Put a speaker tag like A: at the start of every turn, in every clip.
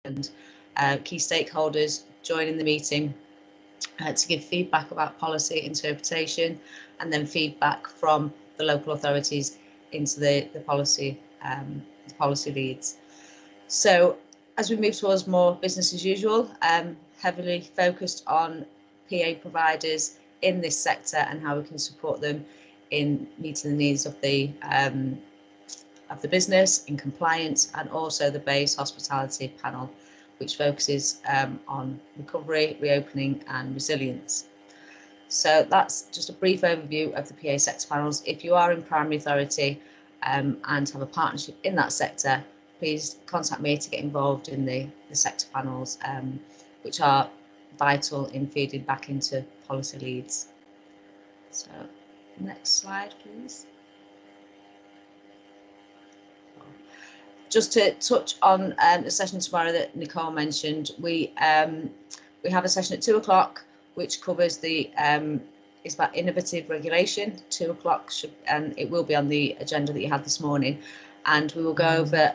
A: and key stakeholders joining the meeting to give feedback about policy interpretation, and then feedback from the local authorities into the policy leads. So as we move towards more business as usual, heavily focused on PA providers in this sector and how we can support them in meeting the needs of the business, in compliance, and also the base hospitality panel, which focuses on recovery, reopening and resilience. So that's just a brief overview of the PA sector panels. If you are in primary authority and have a partnership in that sector, please contact me to get involved in the sector panels, which are vital in feeding back into policy leads. So next slide, please. Just to touch on the session tomorrow that Nicole mentioned, we have a session at 2 o'clock which covers the it's about innovative regulation. 2 o'clock and it will be on the agenda that you had this morning, and we will go over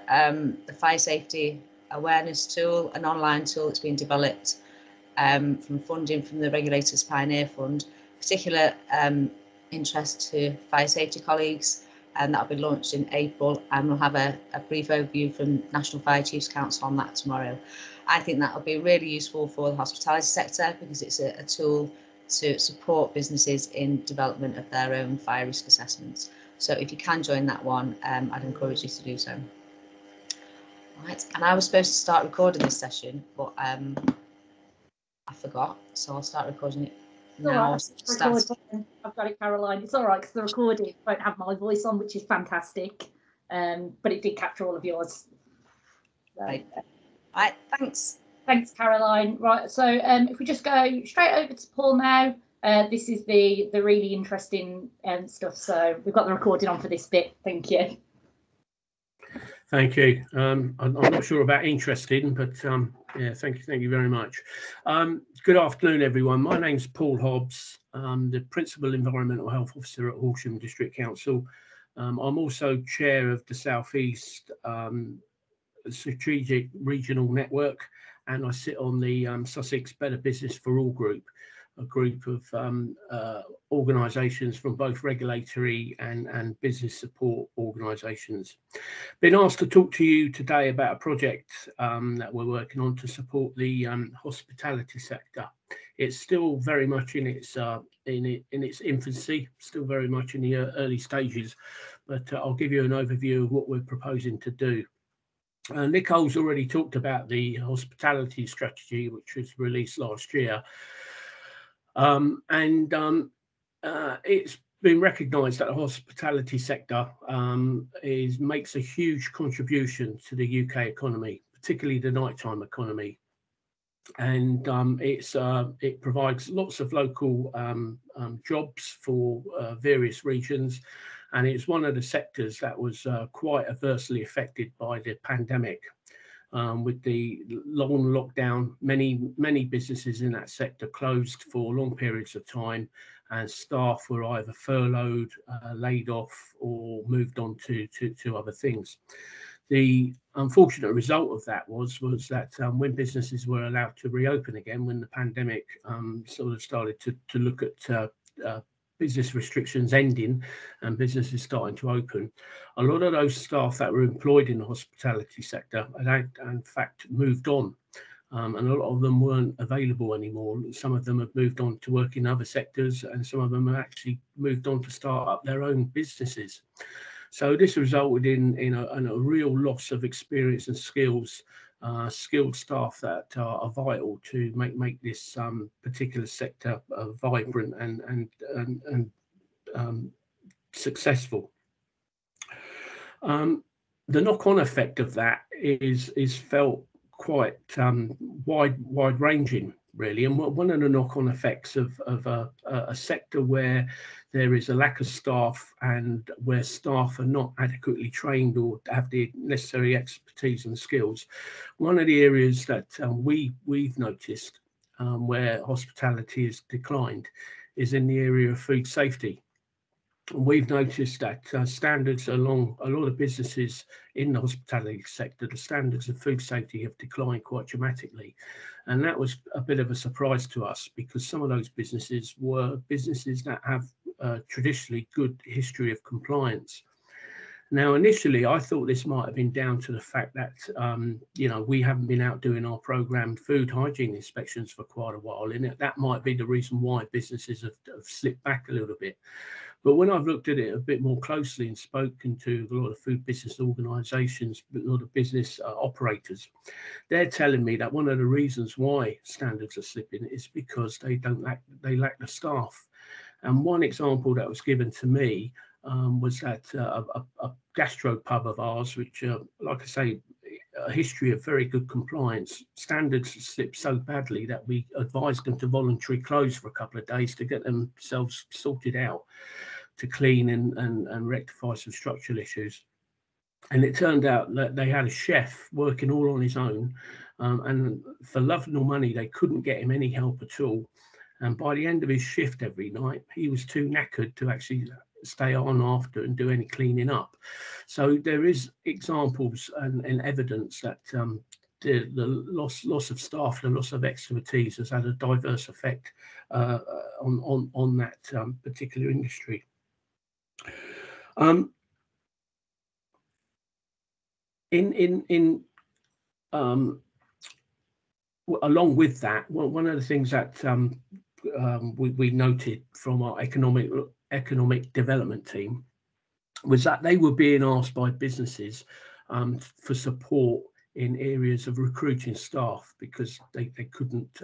A: the fire safety awareness tool, an online tool that's been developed from funding from the Regulators Pioneer Fund, particular interest to fire safety colleagues, and that'll be launched in April, and we'll have a brief overview from National Fire Chiefs Council on that tomorrow. I think that will be really useful for the hospitality sector because it's a tool to support businesses in development of their own fire risk assessments. So if you can join that one, I'd encourage you to do so. Right, and I was supposed to start recording this session, but I forgot, so I'll start recording it now.
B: I've got it, Caroline. It's all right because the recording won't have my voice on, which is fantastic. But it did capture all of yours. So,
A: right, thanks.
B: Thanks, Caroline. Right, so if we just go straight over to Paul now, this is the really interesting stuff. So we've got the recording on for this bit. Thank you.
C: Thank you. I'm not sure about interesting, but yeah, thank you very much. Good afternoon, everyone. My name's Paul Hobbs. I'm the Principal Environmental Health Officer at Horsham District Council. I'm also chair of the South East Strategic Regional Network, and I sit on the Sussex Better Business for All group, a group of organisations from both regulatory and business support organisations. Been asked to talk to you today about a project that we're working on to support the hospitality sector. It's still very much in its infancy, still very much in the early stages, but I'll give you an overview of what we're proposing to do. Nicole's already talked about the hospitality strategy, which was released last year. It's been recognised that the hospitality sector makes a huge contribution to the UK economy, particularly the nighttime economy, and it provides lots of local jobs for various regions, and it's one of the sectors that was quite adversely affected by the pandemic. With the long lockdown, many businesses in that sector closed for long periods of time, and staff were either furloughed, laid off, or moved on to other things. The unfortunate result of that was that when businesses were allowed to reopen again, when the pandemic sort of started to look at business restrictions ending and businesses starting to open, a lot of those staff that were employed in the hospitality sector had in fact moved on, and a lot of them weren't available anymore. Some of them have moved on to work in other sectors, and some of them have actually moved on to start up their own businesses. So this resulted in a real loss of experience and skills, skilled staff that are vital to make this particular sector vibrant and successful. The knock-on effect of that is felt quite wide-ranging, really. And one of the knock-on effects of a sector where there is a lack of staff and where staff are not adequately trained or have the necessary expertise and skills, one of the areas that we've noticed where hospitality has declined is in the area of food safety. we've noticed that standards along a lot of businesses in the hospitality sector, the standards of food safety have declined quite dramatically. And that was a bit of a surprise to us, because some of those businesses were businesses that have traditionally good history of compliance. Now, initially, I thought this might have been down to the fact that, we haven't been out doing our programmed food hygiene inspections for quite a while, and that might be the reason why businesses have slipped back a little bit. But when I've looked at it a bit more closely and spoken to a lot of food business organisations, a lot of business operators, they're telling me that one of the reasons why standards are slipping is because they lack the staff. And one example that was given to me was that a gastro pub of ours, which, like I say, a history of very good compliance, standards slipped so badly that we advised them to voluntarily close for a couple of days to get themselves sorted out, to clean and rectify some structural issues. And it turned out that they had a chef working all on his own, and for love nor money, they couldn't get him any help at all. And by the end of his shift every night, he was too knackered to actually stay on after and do any cleaning up. So there is examples and evidence that the loss of staff, the loss of expertise has had a diverse effect on that particular industry. Along with that, one of the things that we noted from our economic development team was that they were being asked by businesses for support in areas of recruiting staff, because they couldn't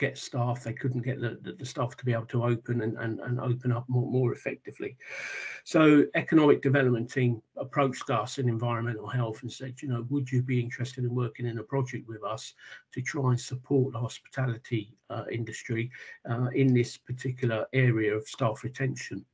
C: get staff, they couldn't get the staff to be able to open and open up more effectively. So economic development team approached us in environmental health and said, would you be interested in working in a project with us to try and support the hospitality industry in this particular area of staff retention?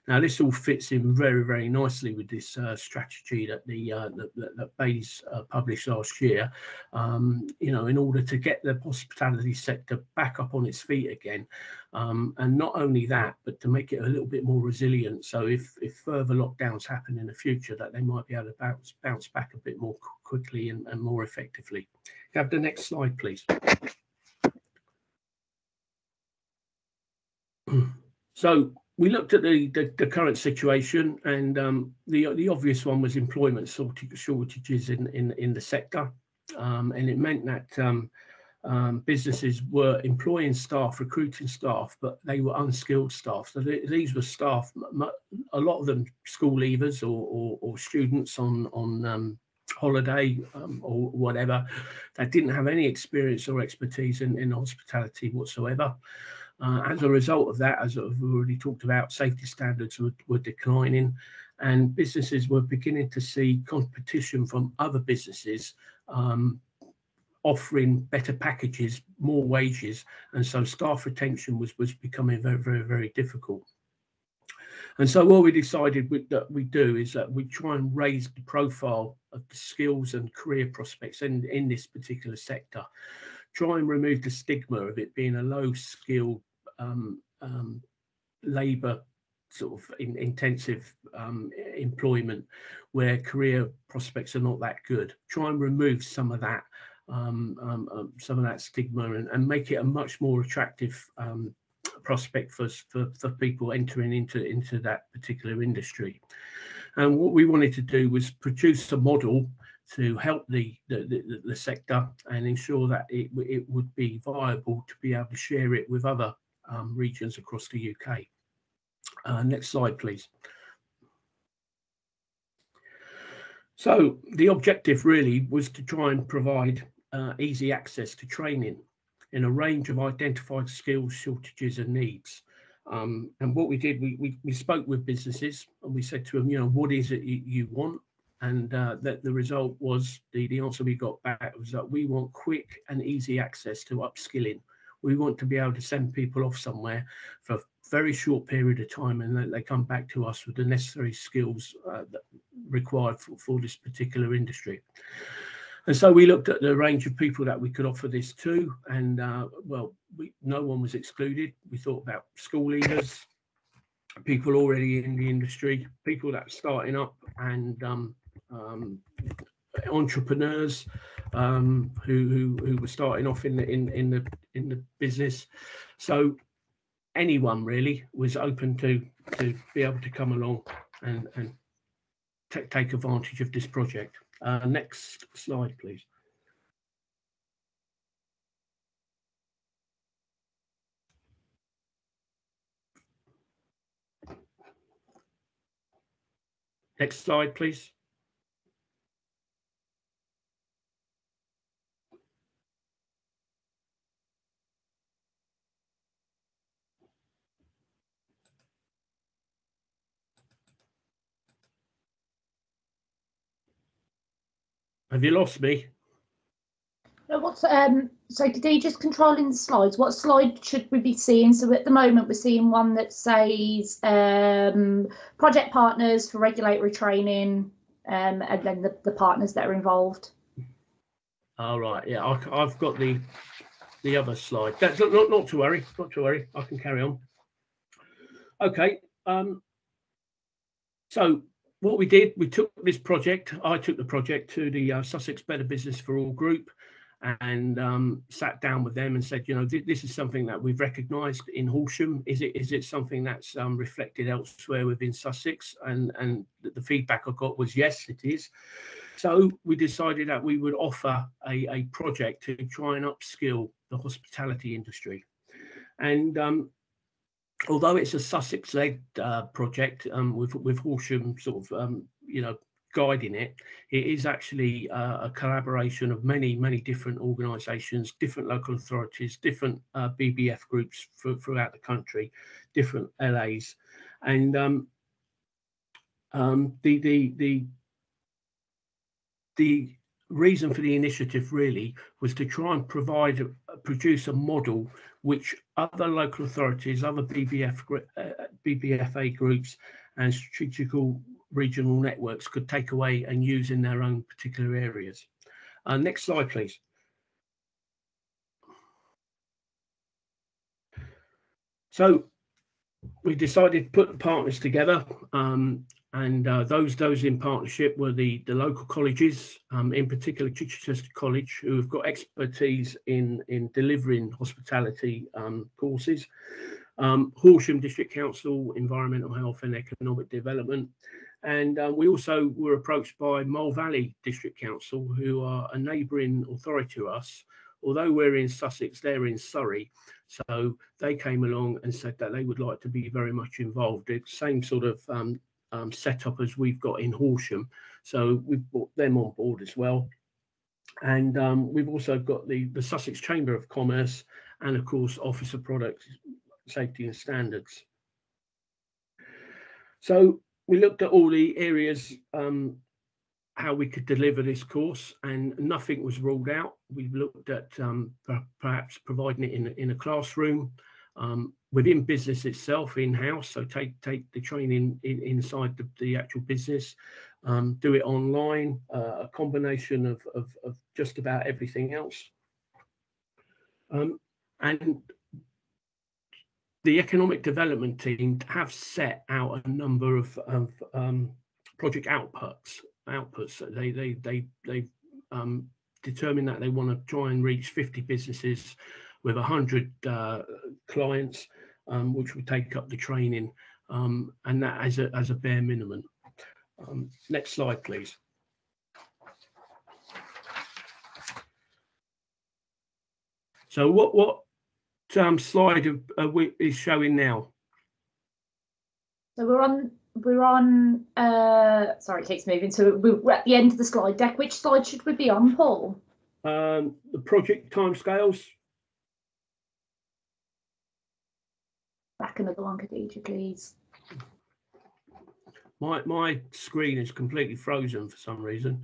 C: Now, this all fits in very, very nicely with this strategy that that Bayes published last year. In order to get the hospitality sector back up on its feet again, and not only that, but to make it a little bit more resilient. So if further lockdowns happen in the future, that they might be able to bounce back a bit more quickly and more effectively. Have the next slide, please. So we looked at the current situation, and the obvious one was employment shortages in the sector, and it meant that businesses were employing staff, recruiting staff, but they were unskilled staff. So these were staff, a lot of them school leavers or students on holiday or whatever, that didn't have any experience or expertise in hospitality whatsoever. As a result of that, as we've already talked about, safety standards were declining, and businesses were beginning to see competition from other businesses offering better packages, more wages, and so staff retention was becoming very, very, very difficult. And so what we decided that we do is that we try and raise the profile of the skills and career prospects in this particular sector. Try and remove the stigma of it being a low-skilled labour sort of intensive employment where career prospects are not that good. Try and remove some of that stigma and make it a much more attractive prospect for people entering into that particular industry. And what we wanted to do was produce a model to help the sector and ensure that it would be viable to be able to share it with other regions across the UK. Next slide, please. So the objective really was to try and provide easy access to training in a range of identified skills, shortages and needs. And what we did, we spoke with businesses and we said to them, what is it you want? And that the result was, the answer we got back was that we want quick and easy access to upskilling. We want to be able to send people off somewhere for a very short period of time and then they come back to us with the necessary skills that required for this particular industry. And so we looked at the range of people that we could offer this to, and no one was excluded. We thought about school leavers, people already in the industry, people that are starting up, and entrepreneurs who were starting off in the business. So anyone really was open to be able to come along and take advantage of this project. Next slide, please. Next slide, please. Have you lost me?
B: No, what's so today just controlling the slides. What slide should we be seeing? So at the moment we're seeing one that says project partners for regulatory training, and then the partners that are involved.
C: All right, yeah, I've got the other slide. That's not to worry, not to worry. I can carry on. Okay. So what we did, we took this project. I took the project to the Sussex Better Business for All group, and sat down with them and said, you know, this is something that we've recognised in Horsham. Is it something that's reflected elsewhere within Sussex? And the feedback I got was yes, it is. So we decided that we would offer a project to try and upskill the hospitality industry. And although it's a Sussex-led project, with Horsham sort of you know, guiding it, it is actually a collaboration of many different organisations, different local authorities, different BBF groups throughout the country, different LAs, and the reason for the initiative really was to try and produce a model which other local authorities, other BBFA groups and strategical regional networks could take away and use in their own particular areas. Next slide, please. So we decided to put the partners together, and those in partnership were the local colleges, in particular Chichester College, who have got expertise in delivering hospitality courses, Horsham District Council, Environmental Health and Economic Development, and we also were approached by Mole Valley District Council, who are a neighbouring authority to us. Although we're in Sussex, they're in Surrey. So they came along and said that they would like to be very much involved. It's the same sort of setup as we've got in Horsham. So we've brought them on board as well. And we've also got the Sussex Chamber of Commerce and, of course, Office of Product Safety and Standards. So we looked at all the areas how we could deliver this course, and nothing was ruled out. We looked at perhaps providing it in a classroom, within business itself, in-house, so take the training inside the actual business, do it online, a combination of just about everything else. And the economic development team have set out a number of project outputs. They determined that they want to try and reach 50 businesses with 100 clients, which would take up the training, and that as a bare minimum. Next slide, please. So what slide is showing now?
B: So we're on sorry, it keeps moving. So we're at the end of the slide deck. Which slide should we be on, Paul?
C: The project timescales.
B: Back another one, Khadija, please.
C: My screen is completely frozen for some reason.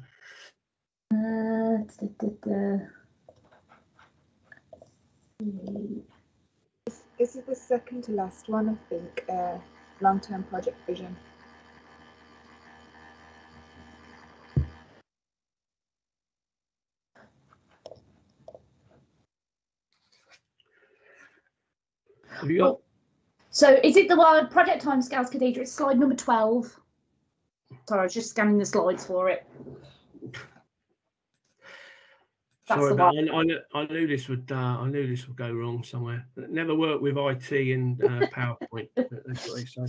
D: This is the second to last one, I think. Long-term project vision.
C: Have you got?
B: So is it the one project timescales, Khadija? It's slide number 12. Sorry, I was just scanning the slides for it. That's
C: Sorry,
B: the
C: but
B: one.
C: I knew this would go wrong somewhere. Never worked with IT and PowerPoint. That's what they say.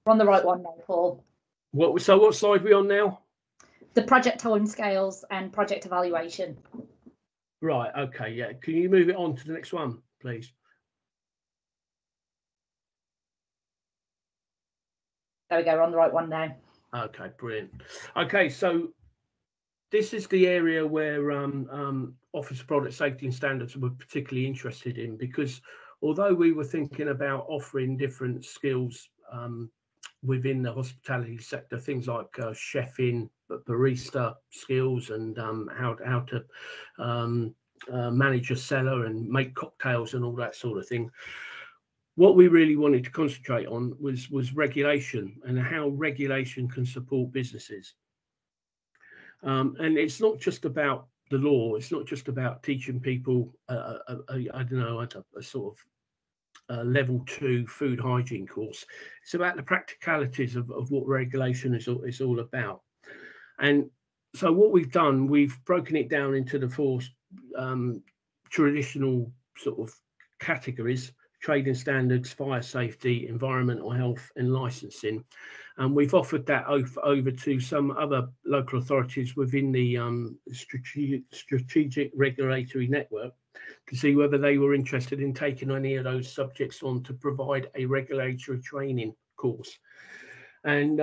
B: We're on the right one now, Paul.
C: What slide are we on now?
B: The project timescales and project evaluation.
C: Right. Okay. Yeah. Can you move it on to the next one, please?
B: There we go. We're on the right one now.
C: Okay. Brilliant. Okay. So this is the area where Office of Product Safety and Standards were particularly interested in, because although we were thinking about offering different skills within the hospitality sector, things like chefing, barista skills, and how to manage a cellar and make cocktails and all that sort of thing, what we really wanted to concentrate on was regulation and how regulation can support businesses. And it's not just about the law. It's not just about teaching people, I don't know, a sort of level 2 food hygiene course. It's about the practicalities of what regulation is all about. And so what we've done, we've broken it down into the 4 traditional sort of categories: trading standards, fire safety, environmental health, and licensing. And we've offered that over to some other local authorities within the strategic regulatory network to see whether they were interested in taking any of those subjects on to provide a regulatory training course. And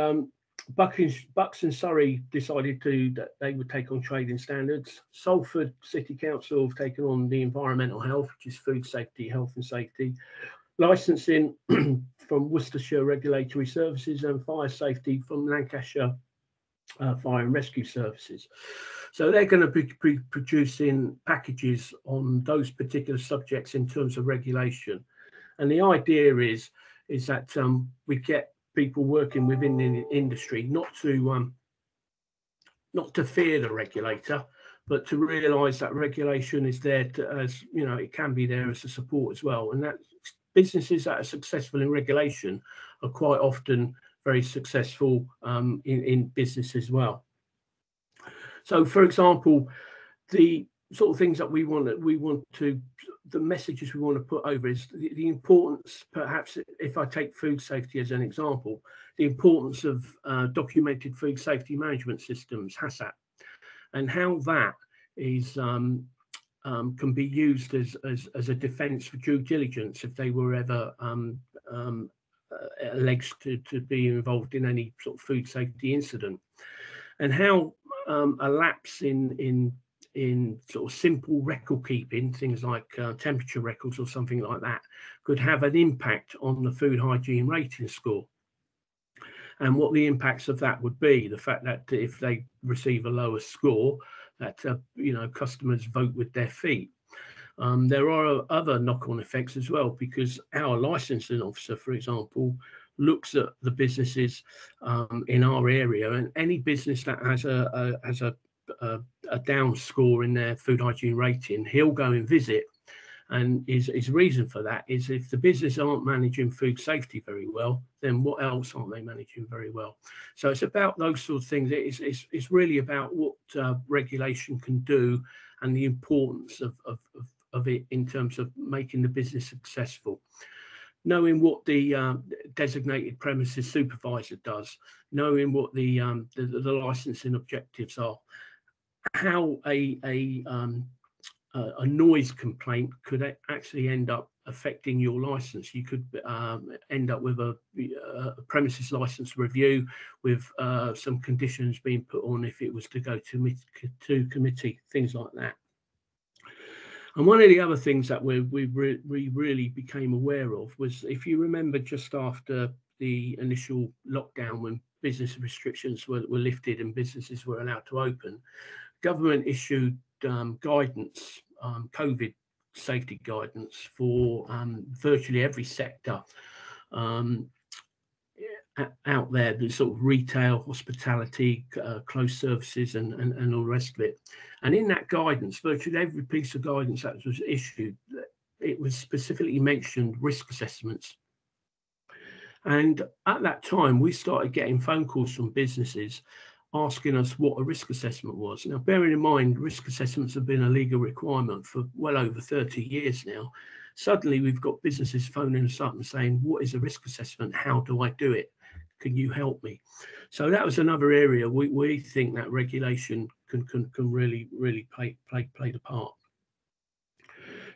C: Bucks and Surrey decided that they would take on trading standards. Salford City Council have taken on the environmental health, which is food safety, health and safety. Licensing from Worcestershire Regulatory Services, and fire safety from Lancashire Fire and Rescue Services. So they're going to be producing packages on those particular subjects in terms of regulation. And the idea is that we get people working within the industry not to fear the regulator, but to realise that regulation is there it can be there as a support as well. And that businesses that are successful in regulation are quite often very successful in business as well. So, for example, the sort of things that the messages we want to put over is the importance, perhaps if I take food safety as an example, the importance of documented food safety management systems, HACCP, and how that is can be used as a defence for due diligence if they were ever alleged to be involved in any sort of food safety incident, and how a lapse in sort of simple record keeping, things like temperature records or something like that, could have an impact on the food hygiene rating score. And what the impacts of that would be, the fact that if they receive a lower score, that customers vote with their feet. There are other knock-on effects as well, because our licensing officer, for example, looks at the businesses in our area, and any business that has a down score in their food hygiene rating, he'll go and visit. And his reason for that is if the business aren't managing food safety very well, then what else aren't they managing very well? So it's about those sort of things. It's really about what regulation can do and the importance of it in terms of making the business successful. Knowing what the designated premises supervisor does, knowing what the licensing objectives are, how a noise complaint could actually end up affecting your license. You could end up with a premises license review with some conditions being put on if it was to go to committee, things like that. And one of the other things that we really became aware of was, if you remember, just after the initial lockdown, when business restrictions were lifted and businesses were allowed to open, government issued guidance, COVID safety guidance for virtually every sector out there, the sort of retail, hospitality, closed services, and all the rest of it. And in that guidance, virtually every piece of guidance that was issued, it was specifically mentioned risk assessments. And at that time, we started getting phone calls from businesses asking us what a risk assessment was. Now, bearing in mind, risk assessments have been a legal requirement for well over 30 years now. Suddenly, we've got businesses phoning us up and saying, what is a risk assessment? How do I do it? Can you help me? So that was another area we think that regulation can really play the part.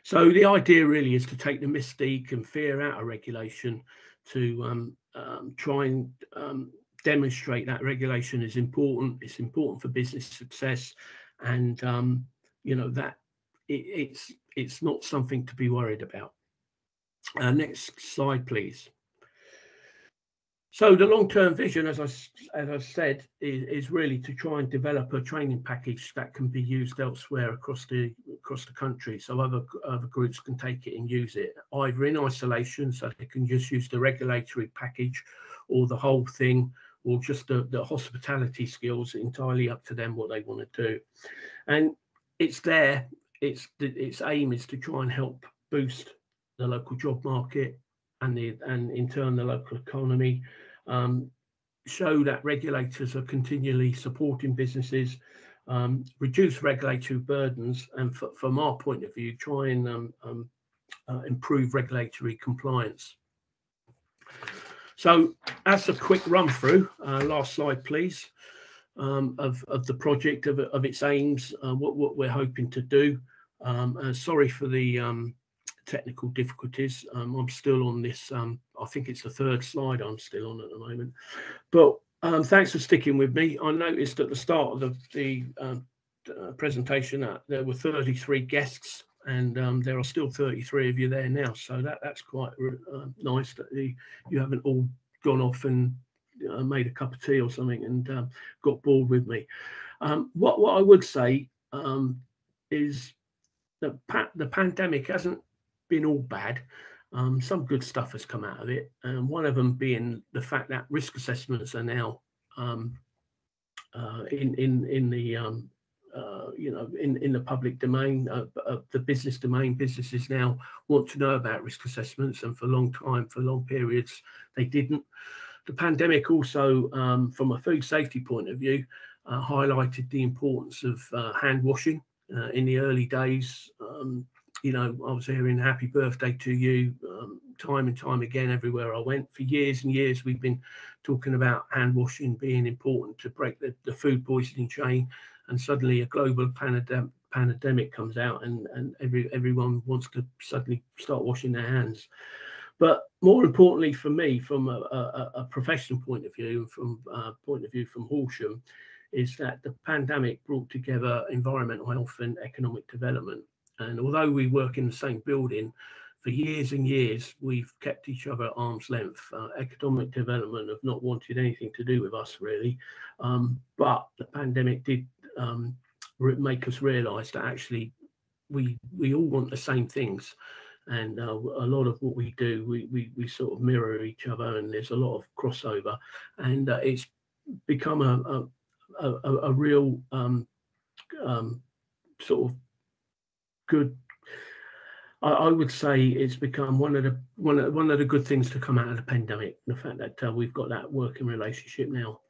C: So the idea really is to take the mystique and fear out of regulation, to try and demonstrate that regulation is important. It's important for business success, and you know, that it's not something to be worried about. Next slide, please. So the long-term vision, as I said, is really to try and develop a training package that can be used elsewhere across the country, so other groups can take it and use it, either in isolation, so they can just use the regulatory package, or the whole thing, or just the hospitality skills. Entirely up to them what they want to do. And it's there. Its aim is to try and help boost the local job market and in turn the local economy, show that regulators are continually supporting businesses, reduce regulatory burdens, and from our point of view, try and improve regulatory compliance. So that's a quick run through. Last slide, please, of the project, of its aims, what we're hoping to do. Sorry for the technical difficulties. I'm still on this, I think it's the third slide I'm still on at the moment, but thanks for sticking with me. I noticed at the start of the presentation that there were 33 guests, and there are still 33 of you there now, so that's quite nice that you haven't all gone off and made a cup of tea or something and got bored with me. What I would say is that the pandemic hasn't been all bad. Some good stuff has come out of it, and one of them being the fact that risk assessments are now in the you know, in the public domain, the business domain. Businesses now want to know about risk assessments, and for long periods they didn't. The pandemic also, from a food safety point of view, highlighted the importance of hand washing. In the early days, you know, I was hearing happy birthday to you time and time again everywhere I went. For years and years, we've been talking about hand washing being important to break the food poisoning chain, and suddenly a global pandemic comes out, and everyone wants to suddenly start washing their hands. But more importantly for me, from a professional point of view, from Horsham, is that the pandemic brought together environmental health and economic development. And although we work in the same building, for years and years, we've kept each other at arm's length. Economic development have not wanted anything to do with us, really. But the pandemic did make us realise that actually we all want the same things. And a lot of what we do, we sort of mirror each other, and there's a lot of crossover. And it's become a real sort of good, I would say it's become one of the good things to come out of the pandemic, the fact that we've got that working relationship now.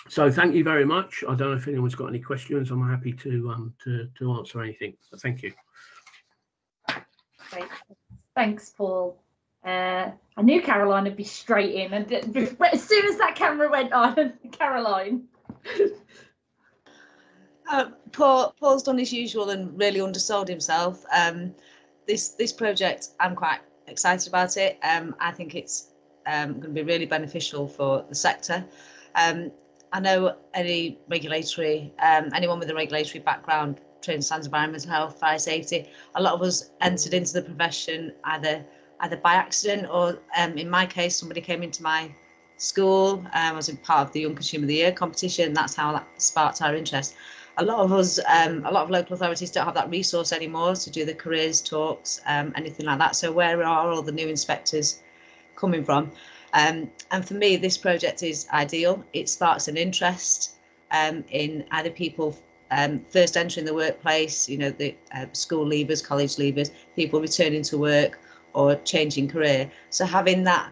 C: So thank you very much. I don't know if anyone's got any questions. I'm happy to answer anything. So thank you.
B: Great. Thanks, Paul. I knew Caroline would be straight in, and as soon as that camera went on, Caroline.
A: Paul's done his usual and really undersold himself. This project, I'm quite excited about it. I think it's going to be really beneficial for the sector. I know anyone with a regulatory background, trained standards, environmental health, fire safety, a lot of us entered into the profession either by accident, or in my case, somebody came into my school. I was in part of the Young Consumer of the Year competition. That's how that sparked our interest. A lot of us, a lot of local authorities don't have that resource anymore to do the careers talks, anything like that. So where are all the new inspectors coming from? And for me, this project is ideal. It sparks an interest in either people first entering the workplace, you know, the school leavers, college leavers, people returning to work or changing career. So having that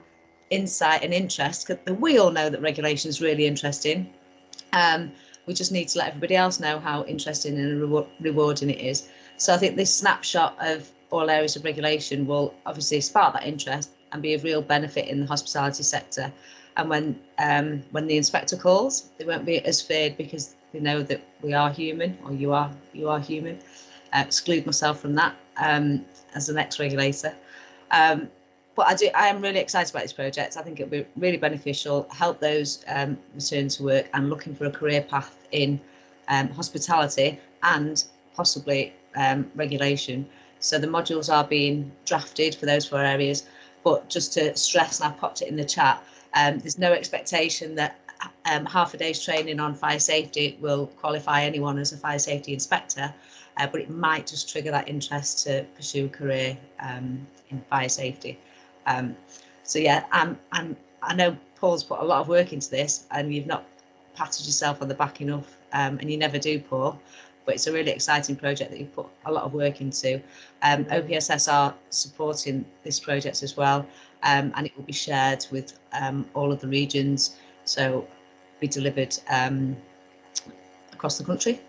A: insight and interest, because we all know that regulation is really interesting. We just need to let everybody else know how interesting and rewarding it is. So I think this snapshot of all areas of regulation will obviously spark that interest and be of real benefit in the hospitality sector. And when the inspector calls, they won't be as feared because they know that we are human, or you are human. Exclude myself from that as an ex-regulator. But I am really excited about this project. I think it'll be really beneficial, help those return to work and looking for a career path in hospitality and possibly regulation. So the modules are being drafted for those 4 areas. But just to stress, and I popped it in the chat, there's no expectation that half a day's training on fire safety will qualify anyone as a fire safety inspector, but it might just trigger that interest to pursue a career in fire safety. So yeah, I know Paul's put a lot of work into this, and you've not patted yourself on the back enough, and you never do, Paul. But it's a really exciting project that you've put a lot of work into. OPSS are supporting this project as well, and it will be shared with all of the regions. So be delivered across the country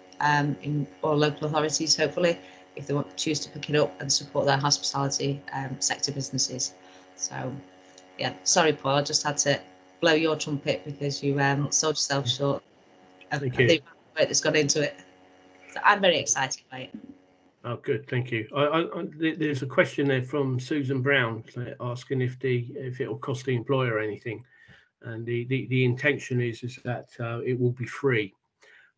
A: in all local authorities, hopefully, if they want to choose to pick it up and support their hospitality sector businesses. So yeah, sorry, Paul, I just had to blow your trumpet because you sold yourself short of the work that's gone into it. So I'm very excited by it.
C: Oh, good, thank you. There's a question there from Susan Brown asking if it will cost the employer anything, and the intention is that it will be free.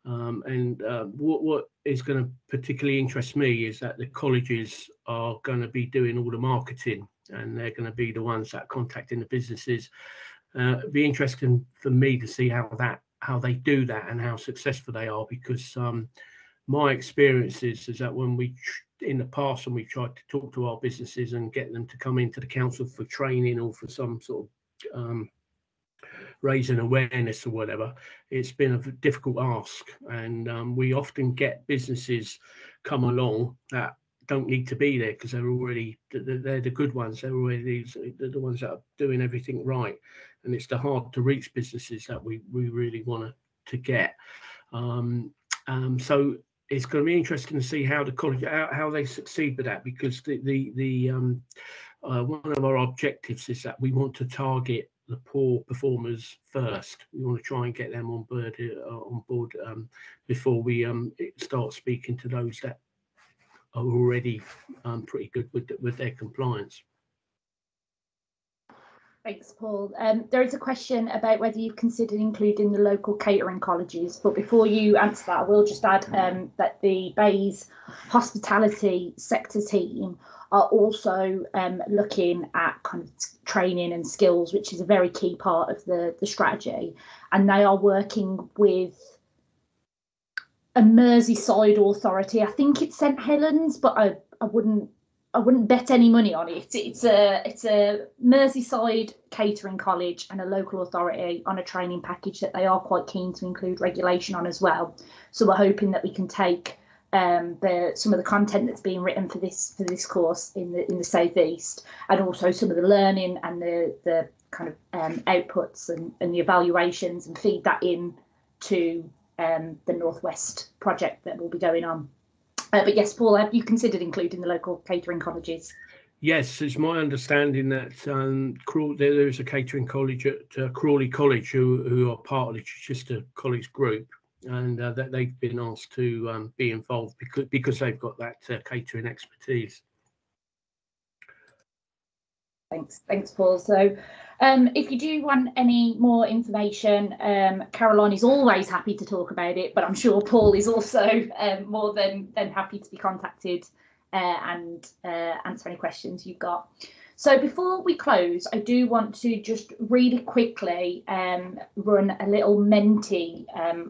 C: What is going to particularly interest me is that the colleges are going to be doing all the marketing, and they're going to be the ones that are contacting the businesses. It'd be interesting for me to see how they do that and how successful they are, because my experience is that when in the past, when we tried to talk to our businesses and get them to come into the council for training or for some sort of raising awareness or whatever, it's been a difficult ask, and we often get businesses come along that don't need to be there because they're the good ones. They're the ones that are doing everything right, and it's the hard to reach businesses that we really want to get. So it's going to be interesting to see how the college how they succeed with that, because one of our objectives is that we want to target the poor performers first. We want to try and get them on board before we start speaking to those that are already pretty good with their compliance.
B: Thanks, Paul. There is a question about whether you've considered including the local catering colleges, but before you answer that, I will just add that the Bays hospitality sector team are also looking at kind of training and skills, which is a very key part of the strategy, and they are working with a Merseyside authority. I think it's St Helens, but I wouldn't bet any money on it. It's a Merseyside catering college and a local authority on a training package that they are quite keen to include regulation on as well. So we're hoping that we can take some of the content that's being written for this course in the South East, and also some of the learning and the kind of outputs and the evaluations, and feed that in to the Northwest project that will be going on. But yes, Paul, have you considered including the local catering colleges?
C: Yes, it's my understanding that there is a catering college at Crawley College who are part of the Chichester College group, and that they've been asked to be involved because they've got that catering expertise.
B: Thanks, Paul. So if you do want any more information, Caroline is always happy to talk about it, but I'm sure Paul is also more than happy to be contacted and answer any questions you've got. So before we close, I do want to just really quickly run a little Menti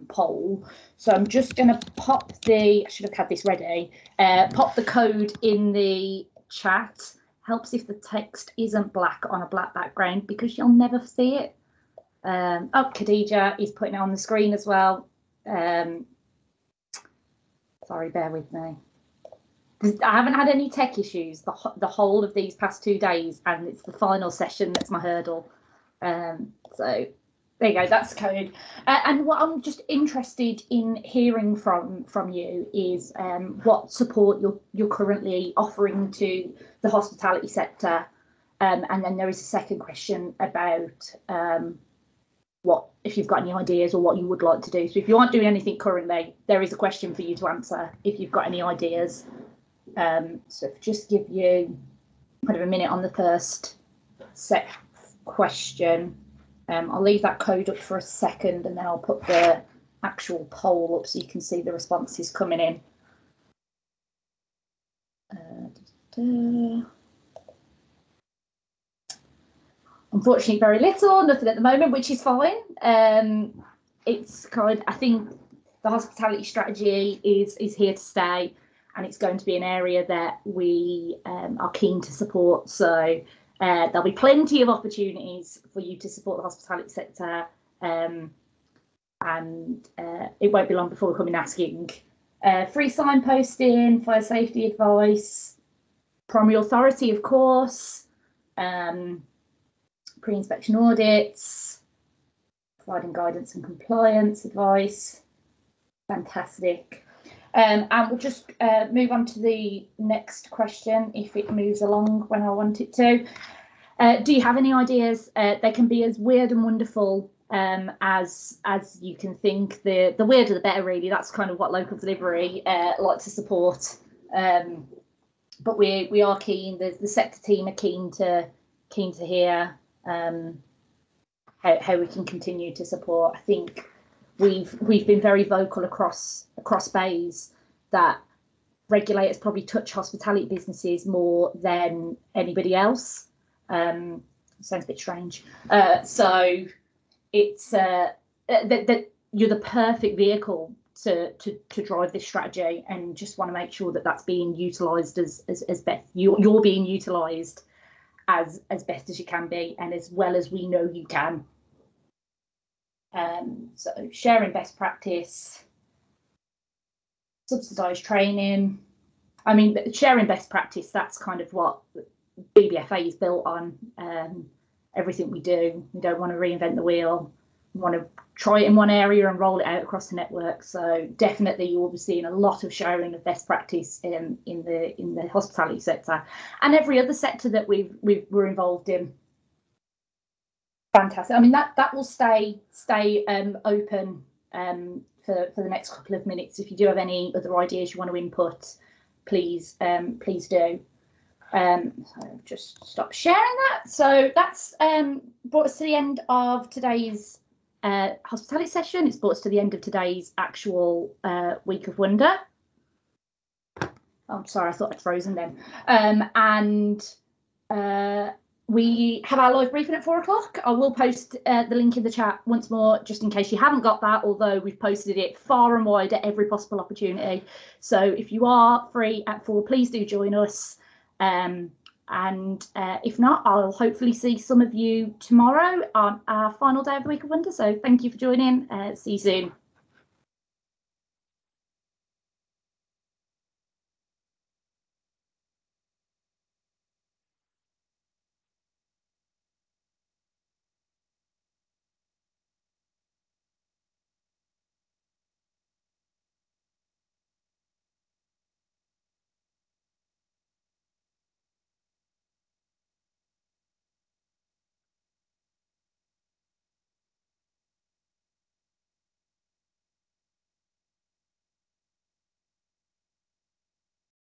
B: poll. So I'm just going to pop I should have had this ready, pop the code in the chat. Helps if the text isn't black on a black background, because you'll never see it. Khadija is putting it on the screen as well. Sorry, bear with me. I haven't had any tech issues the whole of these past 2 days, and it's the final session that's my hurdle. So there you go, that's code. And what I'm just interested in hearing from you is what support you're currently offering to the hospitality sector. And then there is a second question about what, if you've got any ideas or what you would like to do. So if you aren't doing anything currently, there is a question for you to answer if you've got any ideas. So just give you kind of a minute on the first set question. I'll leave that code up for a second, and then I'll put the actual poll up so you can see the responses coming in. Unfortunately, very little, nothing at the moment, which is fine. It's kind of, I think the hospitality strategy is here to stay, and it's going to be an area that we are keen to support. So there'll be plenty of opportunities for you to support the hospitality sector, and it won't be long before we're coming asking free signposting, fire safety advice, primary authority, of course, pre-inspection audits, providing guidance and compliance advice. Fantastic. And we'll just move on to the next question if it moves along when I want it to. Do you have any ideas? They can be as weird and wonderful as you can think. The weirder the better, really. That's kind of what local delivery like to support. But we are keen. The sector team are keen to hear how we can continue to support. I think we've been very vocal across bays that regulators probably touch hospitality businesses more than anybody else. Sounds a bit strange. So it's that you're the perfect vehicle to drive this strategy, and just want to make sure that that's being utilised as best. You're being utilised as best as you can be, and as well as we know you can. So sharing best practice, subsidised training. I mean, sharing best practice, that's kind of what BBFA is built on. Everything we do, we don't want to reinvent the wheel. We want to try it in one area and roll it out across the network. So definitely you will be seeing a lot of sharing of best practice in the hospitality sector and every other sector that we're involved in. Fantastic. I mean, that will stay open for the next couple of minutes. If you do have any other ideas you want to input, please do. So just stop sharing that. So that's brought us to the end of today's hospitality session. It's brought us to the end of today's actual Week of Wonder. I'm sorry, I thought I'd frozen then. We have our live briefing at 4 o'clock. I will post the link in the chat once more, just in case you haven't got that, although we've posted it far and wide at every possible opportunity. So if you are free at 4, please do join us. If not, I'll hopefully see some of you tomorrow on our final day of the Week of Wonder. So thank you for joining. See you soon.